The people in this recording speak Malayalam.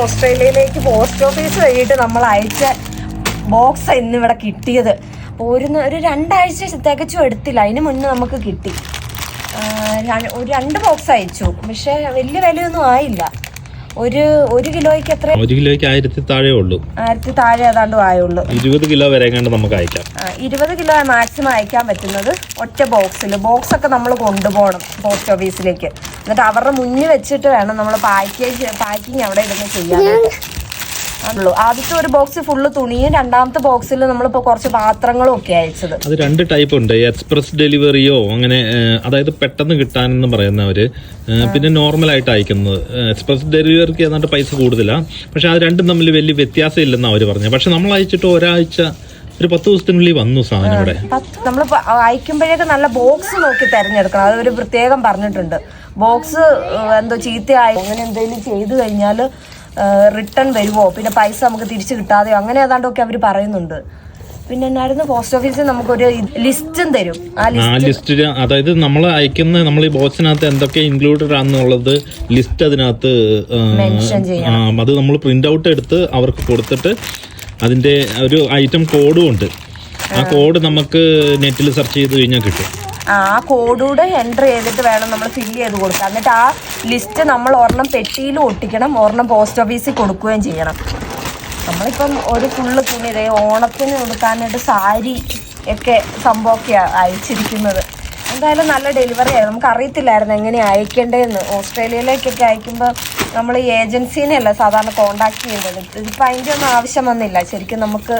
ഓസ്ട്രേലിയയിലേക്ക് പോസ്റ്റ് ഓഫീസ് വഴിയിട്ട് നമ്മൾ അയച്ച ബോക്സ് ഇന്നിവിടെ കിട്ടിയത്. ഒരു 2 ആഴ്ച തികച്ചും എടുത്തില്ല, അതിന് മുന്നേ നമുക്ക് കിട്ടി. ഒരു 2 ബോക്സ് അയച്ചു, പക്ഷെ വലിയ വിലയൊന്നും ആയില്ല. ഒരു കിലോയ്ക്ക് എത്ര? 1 കിലോയ്ക്ക് 1000 താഴെ ഉള്ളൂ. 1000 താഴെ ഏതാണ്ട് ആയുള്ളൂ. 20 കിലോ വരെ നമുക്ക് അയക്കാം. 20 കിലോ മാക്സിമം അയക്കാൻ പറ്റുന്നത് ഒറ്റ ബോക്സിൽ. ബോക്സ് ഒക്കെ നമ്മൾ കൊണ്ടുപോകണം പോസ്റ്റ് ഓഫീസിലേക്ക്. എന്നിട്ട് അവരുടെ മുന്നിൽ വെച്ചിട്ട് വേണം നമ്മൾ പാക്കിങ് അവിടെ ഇരുന്ന് ചെയ്യാനായിട്ട്. ആദ്യത്തെ ഒരു ബോക്സ് ഫുള്ള് തുണിയും, രണ്ടാമത്തെ ബോക്സിൽ നമ്മളിപ്പോൾ കുറച്ച് പാത്രങ്ങളും ഒക്കെ അയച്ചത്. അത് 2 ടൈപ്പ് ഉണ്ട്. എക്സ്പ്രസ് ഡെലിവറിയോ അങ്ങനെ, അതായത് പെട്ടെന്ന് കിട്ടാനെന്ന് പറയുന്നവര്, പിന്നെ നോർമലായിട്ട് അയക്കുന്നത്. എക്സ്പ്രസ് ഡെലിവറിക്ക് ഏതാണ്ട് പൈസ കൂടുതലാണ്, പക്ഷെ അത് രണ്ടും തമ്മിൽ വലിയ വ്യത്യാസം ഇല്ലെന്നാണ് അവർ പറഞ്ഞത്. പക്ഷെ നമ്മൾ അയച്ചിട്ട് ഒരാഴ്ച, ഒരു 10 ദിവസത്തിനുള്ളിൽ വന്നു സാധനം ഇവിടെ. നമ്മൾ അയക്കുമ്പോഴേക്ക് നല്ല ബോക്സ് നോക്കി തിരഞ്ഞെടുക്കണം. അതൊരു പ്രത്യേകം പറഞ്ഞിട്ടുണ്ട്. ബോക്സ് എന്തോ ചീത്തയായി അങ്ങനെ എന്തെങ്കിലും ചെയ്തു കഴിഞ്ഞാൽ റിട്ടേൺ വരുമോ, പിന്നെ പൈസ നമുക്ക് തിരിച്ചു കിട്ടാതെയോ, അങ്ങനെ ഏതാണ്ടൊക്കെ അവർ പറയുന്നുണ്ട്. പിന്നെ എന്നായിരുന്നു, പോസ്റ്റ് ഓഫീസിൽ നമുക്കൊരു ലിസ്റ്റും തരും. ആ ലിസ്റ്റ്, അതായത് നമ്മൾ അയക്കുന്ന, നമ്മൾ ഈ ബോക്സിനകത്ത് എന്തൊക്കെ ഇൻക്ലൂഡഡ് ആണെന്നുള്ളത് ലിസ്റ്റ് അതിനകത്ത് മെൻഷൻ ചെയ്യണം. അത് നമ്മൾ പ്രിന്റ് ഔട്ട് എടുത്ത് അവർക്ക് കൊടുത്തിട്ട് അതിന്റെ ഒരു ഐറ്റം കോഡും ഉണ്ട്. ആ കോഡ് നമുക്ക് നെറ്റിൽ സെർച്ച് ചെയ്ത് കഴിഞ്ഞാൽ കിട്ടും. ആ കോഡൂടെ എൻ്റർ ചെയ്തിട്ട് വേണം നമ്മൾ ഫില്ല് ചെയ്ത് കൊടുക്കുക. എന്നിട്ട് ആ ലിസ്റ്റ് നമ്മൾ ഒരെണ്ണം പെട്ടിയിൽ ഒട്ടിക്കണം, ഒരെണ്ണം പോസ്റ്റ് ഓഫീസിൽ കൊടുക്കുകയും ചെയ്യണം. നമ്മളിപ്പം ഒരു ഫുള്ള് തുണി, ഓണത്തിന് കൊടുക്കാനായിട്ട് സാരി ഒക്കെ സംഭവമൊക്കെയാണ് അയച്ചിരിക്കുന്നത്. എന്തായാലും നല്ല ഡെലിവറി ആയിരുന്നു. നമുക്ക് അറിയത്തില്ലായിരുന്നു എങ്ങനെ അയക്കേണ്ടതെന്ന്. ഓസ്ട്രേലിയയിലേക്കൊക്കെ അയക്കുമ്പോൾ നമ്മൾ ഈ ഏജൻസീനെയല്ല സാധാരണ കോണ്ടാക്ട് ചെയ്യേണ്ടത്. ഇതിപ്പോൾ അതിൻ്റെ ഒന്നും ആവശ്യം വന്നില്ല. ശരിക്കും നമുക്ക്